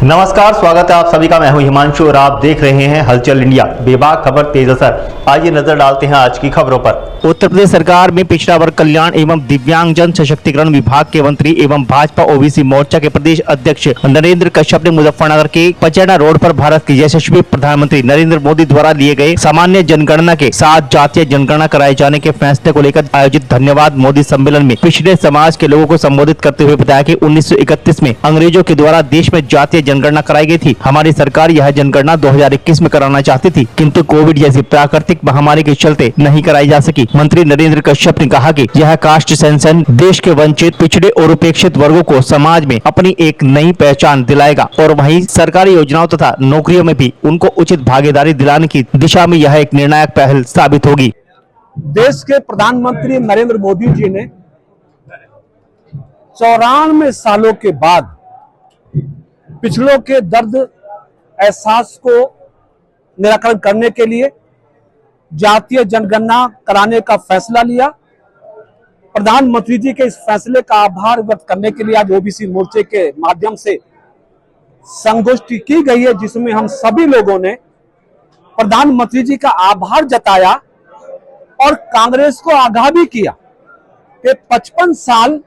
नमस्कार, स्वागत है आप सभी का। मैं हूं हिमांशु और आप देख रहे हैं हलचल इंडिया, बेबाक खबर तेज असर। आइए नजर डालते हैं आज की खबरों पर। उत्तर प्रदेश सरकार में पिछड़ा वर्ग कल्याण एवं दिव्यांगजन सशक्तिकरण विभाग के मंत्री एवं भाजपा ओबीसी मोर्चा के प्रदेश अध्यक्ष नरेंद्र कश्यप ने मुजफ्फरनगर के पचैना रोड पर भारत के यशस्वी प्रधानमंत्री नरेंद्र मोदी द्वारा लिए गए सामान्य जनगणना के साथ जातीय जनगणना कराए जाने के फैसले को लेकर आयोजित धन्यवाद मोदी सम्मेलन में पिछड़े समाज के लोगों को संबोधित करते हुए बताया कि 1931 में अंग्रेजों के द्वारा देश में जातीय जनगणना कराई गई थी। हमारी सरकार यह जनगणना 2021 में कराना चाहती थी, किंतु कोविड जैसी प्राकृतिक महामारी के चलते नहीं कराई जा सकी। मंत्री नरेंद्र कश्यप ने कहा कि यह कास्ट सेंसन देश के वंचित, पिछड़े और उपेक्षित वर्गों को समाज में अपनी एक नई पहचान दिलाएगा और वहीं सरकारी योजनाओं तथा नौकरियों में भी उनको उचित भागीदारी दिलाने की दिशा में यह एक निर्णायक पहल साबित होगी। देश के प्रधानमंत्री नरेंद्र मोदी जी ने 94 सालों के बाद पिछड़ों के दर्द एहसास को निराकरण करने के लिए जातीय जनगणना कराने का फैसला लिया। प्रधानमंत्री जी के इस फैसले का आभार व्यक्त करने के लिए आज ओबीसी मोर्चे के माध्यम से संगोष्ठी की गई है, जिसमें हम सभी लोगों ने प्रधानमंत्री जी का आभार जताया और कांग्रेस को आगाह भी किया कि 55 साल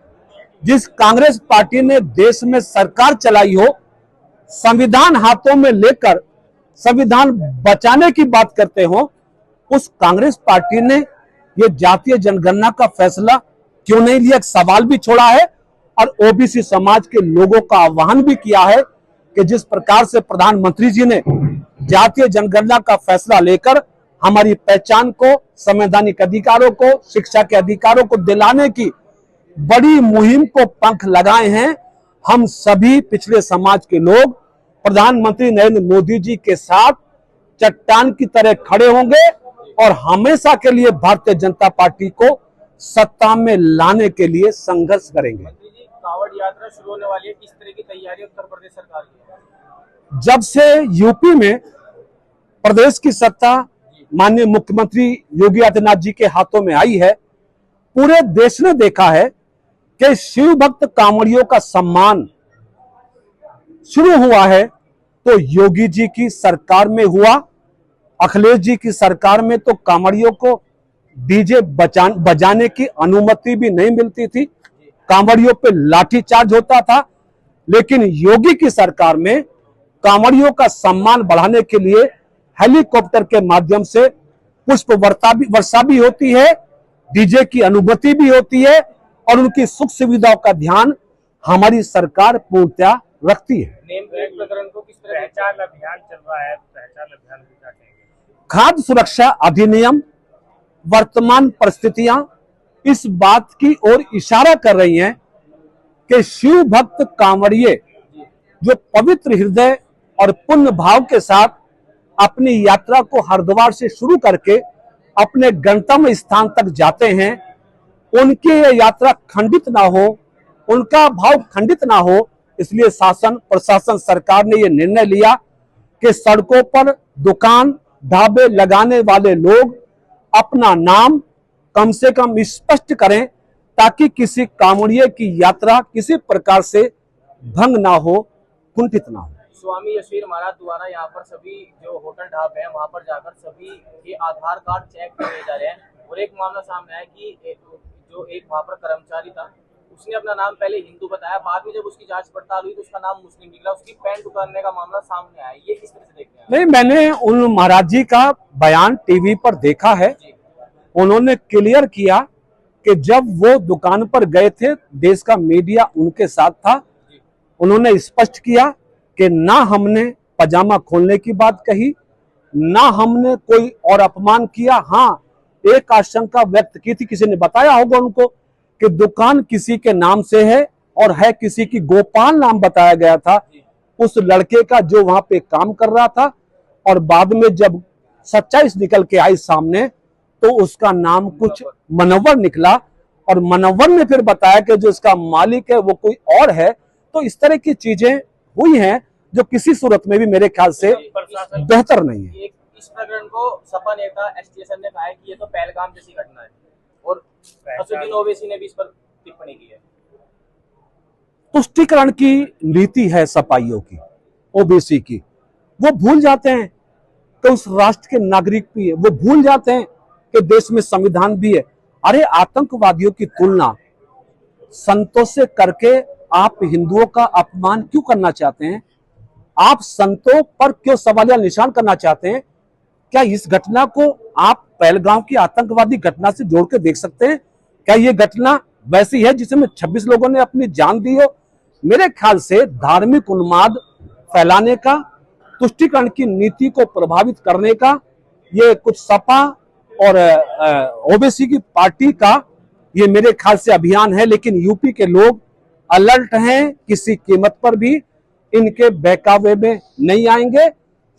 जिस कांग्रेस पार्टी ने देश में सरकार चलाई हो, संविधान हाथों में लेकर संविधान बचाने की बात करते हो, उस कांग्रेस पार्टी ने यह जातीय जनगणना का फैसला क्यों नहीं लिया, एक सवाल भी छोड़ा है और ओबीसी समाज के लोगों का आह्वान भी किया है कि जिस प्रकार से प्रधानमंत्री जी ने जातीय जनगणना का फैसला लेकर हमारी पहचान को, संवैधानिक अधिकारों को, शिक्षा के अधिकारों को दिलाने की बड़ी मुहिम को पंख लगाए हैं। हम सभी पिछड़े समाज के लोग प्रधानमंत्री नरेंद्र मोदी जी के साथ चट्टान की तरह खड़े होंगे और हमेशा के लिए भारतीय जनता पार्टी को सत्ता में लाने के लिए संघर्ष करेंगे। कांवड़ यात्रा शुरू होने वाली है, किस तरह की तैयारी उत्तर प्रदेश सरकार की? जब से यूपी में प्रदेश की सत्ता माननीय मुख्यमंत्री योगी आदित्यनाथ जी के हाथों में आई है, पूरे देश ने देखा है कि शिव भक्त कांवड़ियों का सम्मान शुरू हुआ है तो योगी जी की सरकार में हुआ। अखिलेश जी की सरकार में तो कांवड़ियों को डीजे बजाने की अनुमति भी नहीं मिलती थी, कांवड़ियों पे लाठीचार्ज होता था। लेकिन योगी की सरकार में कांवड़ियों का सम्मान बढ़ाने के लिए हेलीकॉप्टर के माध्यम से पुष्प वर्षा भी होती है, डीजे की अनुमति भी होती है और उनकी सुख सुविधाओं का ध्यान हमारी सरकार पूर्णतः रखती है। नेम प्लेट प्रकरण को किस तरह पहचान अभियान चल रहा है, पहचान अभियान को क्या कहेंगे? खाद्य सुरक्षा अधिनियम वर्तमान परिस्थितियां इस बात की ओर इशारा कर रही हैं कि शिव भक्त कांवड़िए जो पवित्र हृदय और पुण्य भाव के साथ अपनी यात्रा को हरिद्वार से शुरू करके अपने गंतव्य स्थान तक जाते हैं, उनकी ये यात्रा खंडित ना हो, उनका भाव खंडित ना हो, इसलिए शासन प्रशासन सरकार ने यह निर्णय लिया कि सड़कों पर दुकान ढाबे लगाने वाले लोग अपना नाम कम से कम स्पष्ट करें ताकि किसी कांवड़िए की यात्रा किसी प्रकार से भंग ना हो, कुंठित ना हो। स्वामी यशवीर महाराज द्वारा यहाँ पर सभी जो होटल ढाबे हैं वहां पर जाकर सभी के आधार कार्ड चेक किए जा रहे हैं और एक मामला सामने आया कि जो एक वहां पर कर्मचारी था, उसने अपना नाम पहले हिंदू बताया, बाद में जब उसकी जांच पड़ताल हुई तो उसका नाम मुस्लिम निकला। उसकी पैंट उतारने का मामला सामने आया, ये किस तरह से देखते हैं? नहीं, मैंने उन महाराज जी का बयान टीवी पर देखा है। उन्होंने क्लियर किया कि जब वो दुकान पर गए थे, देश का मीडिया उनके साथ था, उन्होंने स्पष्ट किया कि ना हमने पजामा खोलने की बात कही, ना हमने कोई और अपमान किया। हाँ, एक आशंका व्यक्त की थी, किसी ने बताया होगा उनको कि दुकान किसी के नाम से है और है किसी की, गोपाल नाम बताया गया था उस लड़के का जो वहां पे काम कर रहा था। और बाद में जब सच्चाई निकल के आई सामने तो उसका नाम कुछ मनव्वर निकला और मनव्वर ने फिर बताया कि जो इसका मालिक है वो कोई और है। तो इस तरह की चीजें हुई हैं जो किसी सूरत में भी मेरे ख्याल से बेहतर नहीं है। इस प्रकरण को सपा नेता एसटीएसएन ने कहा है कि ये तो पहलगाम जैसी घटना है और असदुद्दीन ओवैसी ने भी इस पर टिप्पणी की है। तुष्टीकरण की नीति है सपाइयों की। ओबीसी की। वो भूल जाते हैं कि उस राष्ट्र के नागरिक भी है, वो भूल जाते हैं कि देश में संविधान भी है। अरे आतंकवादियों की तुलना संतों से करके आप हिंदुओं का अपमान क्यों करना चाहते हैं? आप संतों पर क्यों सवालिया निशान करना चाहते हैं? क्या इस घटना को आप पहलगाम की आतंकवादी घटना से जोड़ के देख सकते हैं? क्या ये घटना वैसी है जिसमें 26 लोगों ने अपनी जान दी हो? मेरे ख्याल से धार्मिक उन्माद फैलाने का, तुष्टीकरण की नीति को प्रभावित करने का ये कुछ सपा और ओबीसी की पार्टी का ये मेरे ख्याल से अभियान है। लेकिन यूपी के लोग अलर्ट हैं, किसी कीमत पर भी इनके बहकावे में नहीं आएंगे।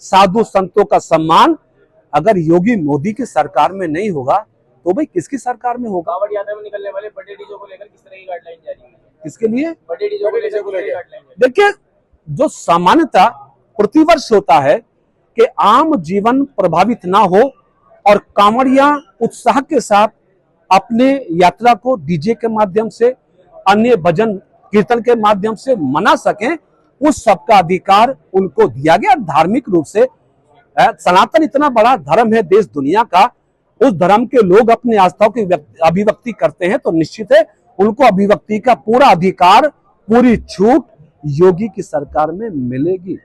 साधु संतों का सम्मान अगर योगी मोदी की सरकार में नहीं होगा तो भाई किसकी सरकार में होगा? कांवड़ यात्रा में निकलने वाले बड़े डीजे को लेकर किस तरह की गाइडलाइन जारी हुई है? किसके लिए? बड़े डीजे को लेकर गाइडलाइन। देखिए, जो सामान्यता प्रतिवर्ष होता है कि आम जीवन प्रभावित ना हो और कांवड़िया उत्साह के साथ अपने यात्रा को डीजे के माध्यम से, अन्य भजन कीर्तन के माध्यम से मना सकें, उस सबका अधिकार उनको दिया गया। धार्मिक रूप से सनातन इतना बड़ा धर्म है देश दुनिया का, उस धर्म के लोग अपनी आस्थाओं की अभिव्यक्ति करते हैं तो निश्चित है उनको अभिव्यक्ति का पूरा अधिकार, पूरी छूट योगी की सरकार में मिलेगी।